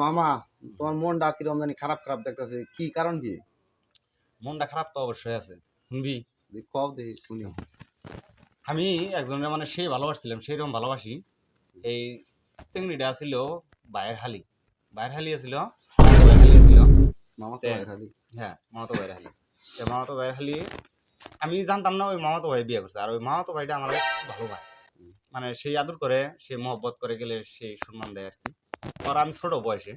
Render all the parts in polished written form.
মামা, তোমার মনটা কিরকম জানি খারাপ খারাপ দেখতেছে, কি কারণ কি? মনটা খারাপ তো অবশ্যই আছে, শুনবি? কও দেখি শুনি। আমি একজনের মানে সেই ভালোবাসছিলাম, সেই রকম ভালোবাসি। এই চিংড়িটা ছিল বাইরের হালি আছিল, মামা তো ভাই খালি। হ্যাঁ মামাতো বাইরের হালি। মামাতো বাইরের হালি আমি জানতাম না ওই মামাতো ভাই বিয়ে করছে, আর ওই মামাতো ভাইটা আমার খুব ভালো ভাই, মানে সেই আদর করে, সে মহব্বত করে গেলে সেই সম্মান দেয় আর কি। আর আমি ছোট বয়সে,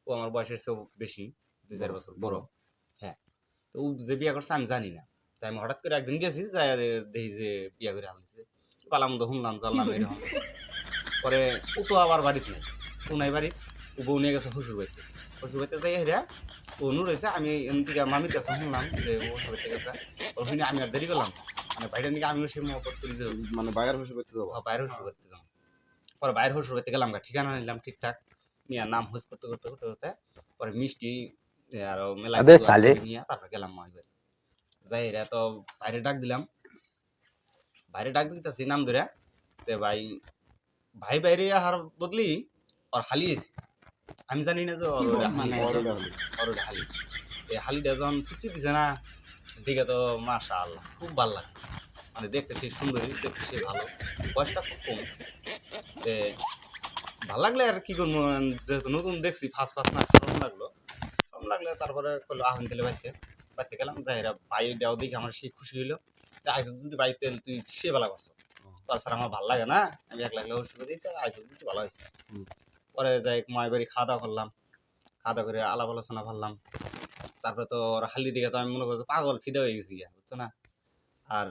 ও আমার বয়সের চেয়েও বেশি, 2-4 বছর বড়। হ্যাঁ, তো ও যে বিয়ে করছে আমি জানি না, তাই আমি হঠাৎ করে একদিন গেছি, যাই দেখি যে বিয়ে করে আনছে, পালাম তো শুনলাম জানলাম এরকম। পরে ও তো আবার বাড়িতে নেই, ও নাই বাড়িতে, ও বউ নিয়ে গেছে শ্বশুর বাড়িতে যাই হেরা ও নু রয়েছে। আমি এদিকে মামির কাছে শুনলাম যে ও শ্বশুর বাড়িতে গেছে, ওর শুনে আমি আর দেরি করলাম না। মানে বাইরের দিকে আমিও সেই মহব্বত করি যে মানে বাইরের শ্বশুর করতে যাবো। বাইরে শ্বশুর বাড়িতে যাবো। পরে বাইরে শ্বশুর বাড়িতে গেলাম, ঠিকানা নিলাম ঠিকঠাক, নিয়ে নাম হোস করতে করতে করতে করতে পরে মিষ্টি আরো মেলা কিছু নিয়ে তারপর গেলাম মামির বাড়ি। যাই রে তো বাইরে ডাক দিতেছি নাম ধরে, তে ভাই ভাই বাইরে আহার বদলি আর হালি এসি, আমি জানি না যে হালি। এই হালিটা যখন পুচি দিছে না, দিকে তো মাশাআল্লাহ খুব ভালো লাগে, মানে দেখতে সেই সুন্দরী, দেখতে সেই ভালো, বয়সটা খুব কম। তে ভালো লাগলে আর কি করবো, যেহেতু নতুন দেখছি ফার্স্ট না শরম লাগলে তারপরে করলো আহন তেলে বাইতে গেলাম। যাইরা বাইটাও দেখে আমার সেই খুশি হইলো যে আইসো যদি বাইতে তুই সে বেলা করছো, তাছাড়া আমার ভালো লাগে না, আমি এক লাগলে শুরু দিয়েছি, আইসো যদি ভালো হয়েছে। পরে যাই মায়ের বাড়ি খাওয়া দাওয়া করলাম, খাওয়া দাওয়া করে আলাপ আলোচনা করলাম। তারপরে তো ওর হালি দিকে তো আমি মনে করছি পাগল খিদে হয়ে গেছি গিয়া, বুঝছো না। আর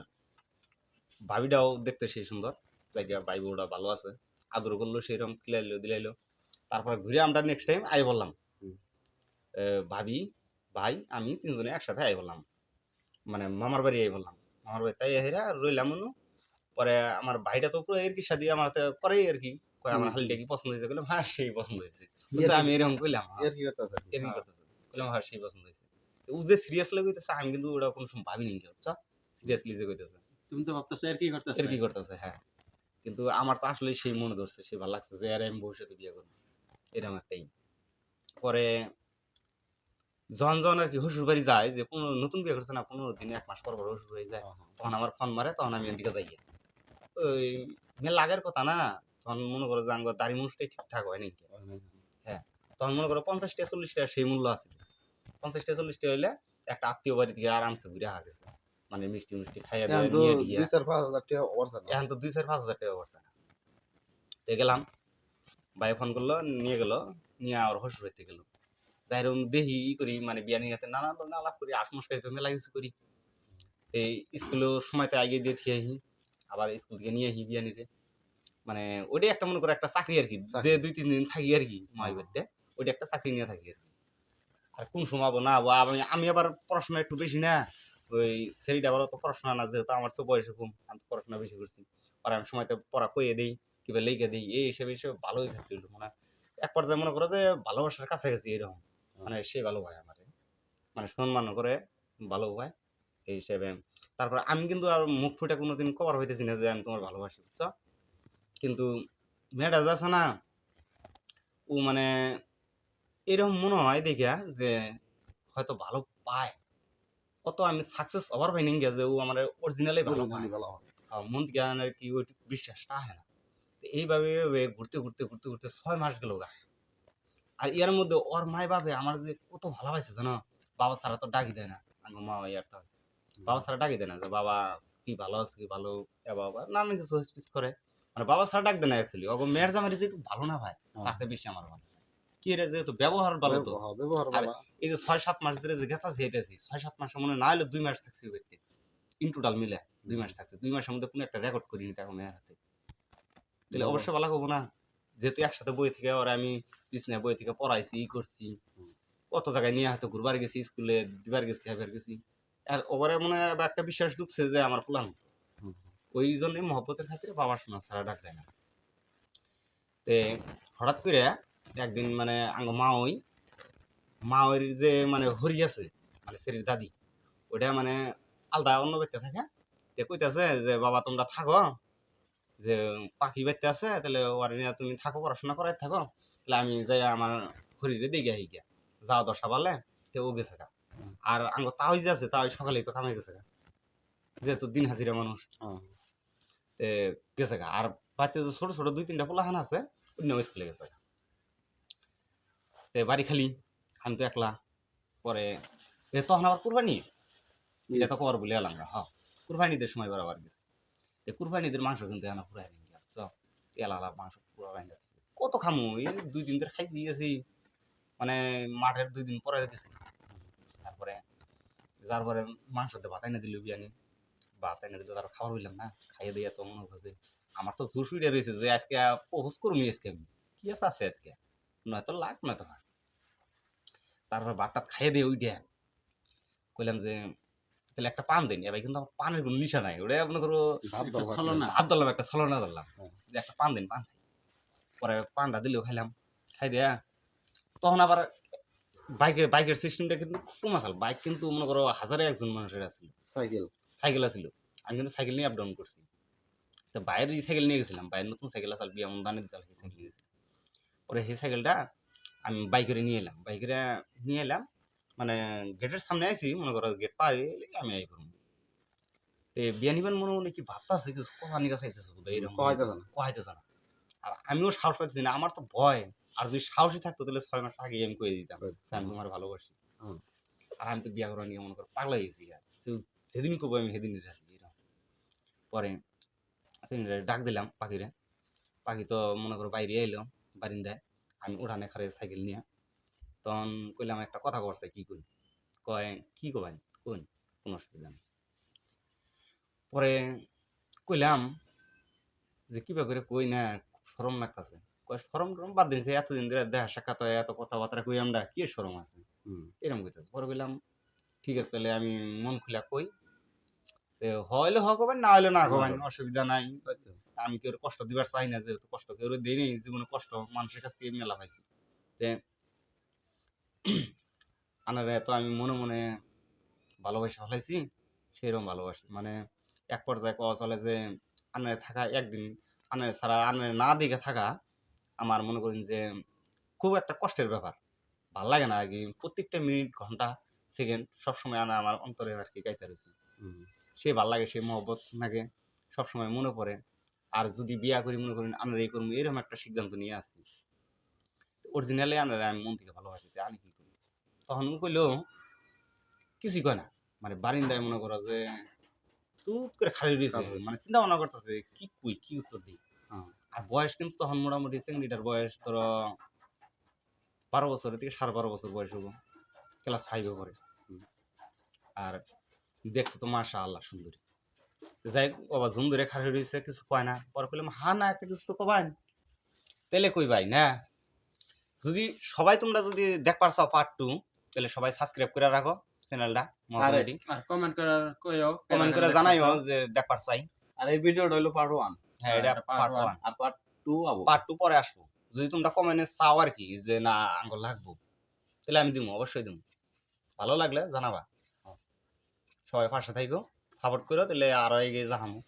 ভাবিটাও দেখতে সেই সুন্দর, জায়গা ভাই বউটা ভালো আছে, আদর করলো সেইরকম খিলাইলো দিলাইলো। তারপর ঘুরে আমরা নেক্সট টাইম আই বললাম, ভাবি ভাই আমি তিনজনে একসাথে আই বললাম, মানে মামার বাড়ি আই বললাম। মামার বাড়ি তাই হেরা রইলাম মনু। পরে আমার ভাইটা তো পুরো এর কি সাথে আমার করেই আর কি, কয় আমার হালিটা কি পছন্দ হয়েছে, বললাম হ্যাঁ সেই পছন্দ হয়েছে। আমি এরকম কইলাম এর কি করতেছে, বললাম হ্যাঁ সেই পছন্দ হয়েছে। ও যে সিরিয়াসলি কইতেছে আমি কিন্তু ওটা কোনো সময় ভাবিনি, কি বুঝছো, সিরিয়াসলি যে কইতেছে তুমি তো ভাবতেছো এর কি করতেছে। হ্যাঁ, কিন্তু আমার তো আসলে সেই মনে ধরছে, সে ভালো লাগছে যে আর আমি ভবিষ্যতে বিয়ে করবো, এরকম একটাই। পরে জন আর কি শ্বশুর বাড়ি যায়, যে নতুন বিয়ে করছে না, 15 দিন 1 মাস পর শ্বশুর বাড়ি যায়, তখন আমার ফোন মারে, তখন আমি এদিকে যাই। ওই মেলা আগের কথা না, তখন মনে করো যে আমার দাড়ি মুছটাই ঠিকঠাক হয় নাকি। হ্যাঁ, তখন মনে করো 50-40 টাকা সেই মূল্য আছে, 50-40 টাকা হইলে একটা আত্মীয় বাড়ি থেকে আরামসে ঘুরে আসা গেছে, মানে মিষ্টি খাইয়া দিয়ে নিয়ে দিয়ে 2-4-5 হাজার টাকা অবস্থা, এখন তো 2-4-5 হাজার টাকা করছে না। তো গেলাম, ভাই ফোন করলো, নিয়ে গেল, নিয়ে আর শ্বশুর বাড়িতে গেল। যাই রকম দেখি করি, মানে বিয়া নিয়ে নানা ধরনের আলাপ করি, আসমস্কারি তো মেলা কিছু করি। এই স্কুলেও সময়তে আগে দিয়ে থিয়ে আহি, আবার স্কুল থেকে নিয়ে আহি বিয়া নিতে, মানে ওইটাই একটা মনে করো একটা চাকরি আর কি, যে 2-3 দিন থাকি আর কি মাই বাড়িতে, ওইটা একটা চাকরি নিয়ে থাকি আর কি। আর কোন সময় না আমি আবার পড়াশোনা একটু বেশি না, ওই ছেলেটা আবার তো পড়াশোনা না, যেহেতু আমার চেয়ে বয়সে কম, আমি পড়াশোনা বেশি করছি। আর আমি সময়তে পড়া কইয়ে দিই, কিংবা লেখে দিই, এই হিসেবে ভালোই থাকতে হইলো। মানে এক পর্যায়ে মনে করো যে ভালোবাসার কাছাকাছি এরকম, মানে সে ভালো ভাই আমার, মানে সম্মান করে ভালো ভাই এই হিসেবে। তারপর আমি কিন্তু আর মুখ ফুটে কোনোদিন কভার হইতেছি না যে আমি তোমার ভালোবাসি, বুঝছো। কিন্তু মেয়েটা যাচ্ছে না, ও মানে এরকম মনে হয় দেখিয়া যে হয়তো ভালো পায়, অত আমি সাকসেস হবার পাই নাই যে ও আমার অরিজিনালি ভালো পায়, মন জ্ঞানের কি ওই বিশ্বাসটা আহে না। তো এইভাবে ঘুরতে 6 মাস গেল গা। আর এর মধ্যে ওর মাই ভাবে আমার যে কত ভালোবাসে জানো, বাবা ছাড়া তো ডাকি দেয় না, আমার মা ইয়ার তো বাবা ছাড়া ডাকি দেয় না, যে বাবা কি ভালো আছে কি ভালো, বাবা নানান কিছু স্পিচ করে, মানে বাবা ছাড়া ডাক দেয় না অ্যাকচুয়ালি। ওগো মেয়ের জামাই যে একটু ভালো না ভাই, তার চেয়ে বেশি আমার ভালো কি রে, যেহেতু ব্যবহার ভালো তো। আর এই যে 6-7 মাস ধরে যে গেতা যেতেছি, 6-7 মাসে মনে না হলে 2 মাস থাকছি ব্যক্তি, ইন টোটাল মিলে 2 মাস থাকছে। 2 মাসের মধ্যে কোনো একটা রেকর্ড করিনি এখন মেয়ের হাতে, তাহলে অবশ্যই ভালো হবো না। যেহেতু একসাথে বই থেকে ওরা আমি বিছনায় বই থেকে পড়াইছি, ই করছি, কত জায়গায় নিয়ে হয়তো ঘুরবার গেছি, স্কুলে দিবার গেছি, হাবার গেছি। আর ওরে মনে হয় একটা বিশ্বাস ঢুকছে যে আমার প্ল্যান, ওই জন্য মহব্বতের খাতিরে বাবার শোনা ছাড়া ডাক দেয় না। তে হঠাৎ করে একদিন মানে মা ওই যে মানে হরি আছে, মানে শরীর দাদি, ওটা মানে আলাদা অন্য ব্যক্তি থাকে, তে কইতেছে যে বাবা তোমরা থাকো, যে পাখি বাড়তে আছে, তাহলে ওর নিয়ে তুমি থাকো, পড়াশোনা করাই থাকো, তাহলে আমি যাই আমার হরিরে দেখে হিগা যাওয়া দশা পারলে তে ও গেছে গা। আর আঙ্গ তাও যে আছে তাও সকালেই তো কামে গেছে গা, যেহেতু দিন হাজিরা মানুষ তে গেছে গা। আর বাড়িতে যে ছোট ছোট 2-3টা পোলাহান আছে অন্য স্কুলে গেছে গা। তে বাড়ি খালি, আমি তো একলা। পরে তখন আবার কুরবানি, এটা তো কর বলে এলাম গা। হ্যাঁ, কুরবানিদের সময় বরাবর গেছে। তে কুরবানিদের মাংস কিন্তু এনা পুরাই নেই চ তেল আলা মাংস পুরা বাইন্দা কত খামু, এই 2 দিন ধরে খাই দিয়েছি, মানে মাঠের 2 দিন পরে গেছি। তারপরে যার পরে মাংস দিয়ে ভাত এনে দিল বিয়ানি, ভাত এনে দিল, তারপর খাবার হইলাম না, খাইয়ে দিয়ে তো মনে হচ্ছে আমার তো জুস উইডে রয়েছে যে আজকে পোস্ট করবি আজকে আমি কি আছে আজকে, নয়তো লাখ নয়তো না। তারপর ভাতটা খাইয়ে দিয়ে উইডে কইলাম যে তাহলে একটা পান দেন, এবার কিন্তু আমার পানের কোনো নিশা নাই, ওটা মনে করো ভাত ধরলাম, একটা ছলনা ধরলাম যে একটা পান দেন, পান খাই। পরে পানটা দিলেও খাইলাম, খাই দেয়া তখন আবার বাইকের সিস্টেমটা কিন্তু কম আসল। বাইক কিন্তু মনে করো হাজারে একজন মানুষের আছিল, সাইকেল আছিল। আমি কিন্তু সাইকেল নিয়ে আপ ডাউন করছি। তো বাইরের সাইকেল নিয়ে গেছিলাম, বাইরের নতুন সাইকেল আসল, বিয়া মন বানিয়ে দিয়েছিল, সেই সাইকেল নিয়ে গেছিলাম। পরে সেই সাইকেলটা আমি বাইকেরে নিয়ে এলাম, মানে গেটের সামনে আইছি, মনে করো গেট পার আমি আই করবো। বিয়া নিবেন মনে মনে কি ভাবতেছে কিছু কথা নিয়ে চাইতেছে বোধ হয়, এরকম কহাইতেছে না। আর আমিও সাহস পাইতেছি না, আমার তো ভয়। আর যদি সাহসী থাকতো তাহলে 6 মাস আগে আমি কয়ে দিতাম যে আমি তোমার ভালোবাসি। আর আমি তো বিয়া করা নিয়ে মনে করো পাগলা গেছি, যেদিন করবো আমি সেদিন পরে ডাক দিলাম পাখিরে, পাখি তো মনে করো বাইরে এলো বারিন্দায়, আমি উঠানে খারে সাইকেল নিয়ে। তখন কইলাম একটা কথা করছে, কি কই, কয় কি কবেন কোন, কোনো অসুবিধা নেই। পরে কইলাম যে কিবা করে কই না, শরম লাগতেছে। কয় শরম টরম বাদ দিয়েছে, এতদিন ধরে দেখা সাক্ষাৎ হয়, এত কথাবার্তা কই আমরা, কি শরম আছে এরকম কইতেছে। পরে কইলাম ঠিক আছে তাহলে আমি মন খুলে কই, হইলে হ কবেন, না হইলে না কবেন, অসুবিধা নাই। আমি কেউ কষ্ট দিবার চাই না, যেহেতু কষ্ট কেউ দেয়নি জীবনে, কষ্ট মানুষের কাছ থেকে মেলা পাইছি। তে আনারে তো আমি মনে মনে ভালোবাসা ফেলাইছি, সেরকম ভালোবাসি। মানে এক পর্যায়ে কওয়া চলে যে আনারে থাকা একদিন, আনারে ছাড়া, আনারে না দেখে থাকা আমার মনে করেন যে খুব একটা কষ্টের ব্যাপার। ভাল লাগে না আর কি, প্রত্যেকটা মিনিট ঘন্টা সেকেন্ড সবসময় আনা আমার অন্তরে আর কি গাইতে রয়েছে। সে ভাল লাগে, সে মহব্বত লাগে, সবসময় মনে পড়ে। আর যদি বিয়া করি মনে করেন আনার এই করবো, এরকম একটা সিদ্ধান্ত নিয়ে আসছি। অরিজিনালি আনারে আমি মন থেকে ভালোবাসি, আমি কি করি। তখন কইলো কিছুই কয় না, মানে বারিন্দায় মনে করো যে চুপ করে খালি রয়েছে, মানে চিন্তা ভাবনা করতেছে কি কই, কি উত্তর দিই। আর বয়স কিন্তু তখন মোটামুটি সেকেন্ডার বয়স ধরো 12 বছরের থেকে 12.5 বছর বয়স হবো, ক্লাস 5-এ পড়ে। আর দেখতে তো মাশাআল্লাহ সুন্দরী। যাই বাবা ঝুম ধরে খাড়ি রয়েছে, কিছু কয় না। পরে কইলাম হা না, একটা কিছু তো কবাই, তাহলে কই ভাই না। যদি সবাই তোমরা যদি দেখবার চাও পার্ট 2, তাহলে সবাই সাবস্ক্রাইব করে রাখো চ্যানেলটা, আর কমেন্ট করে জানাইও যে দেখবার চাই। আর এই ভিডিওটা হলো পার্ট 1। হ্যাঁ, এটা পার্ট 1। আর পার্ট 2 আবো, পার্ট 2 পরে আসবো। যদি তোমরা কমেন্টে চাও আর কি যে না আঙ্গুল লাগবো, তাহলে আমি দিব, অবশ্যই দিব। ভালো লাগলে জানাবা। সবাই পাশে থাকো, সাপোর্ট করো, তাহলে আরো এগিয়ে যাবো।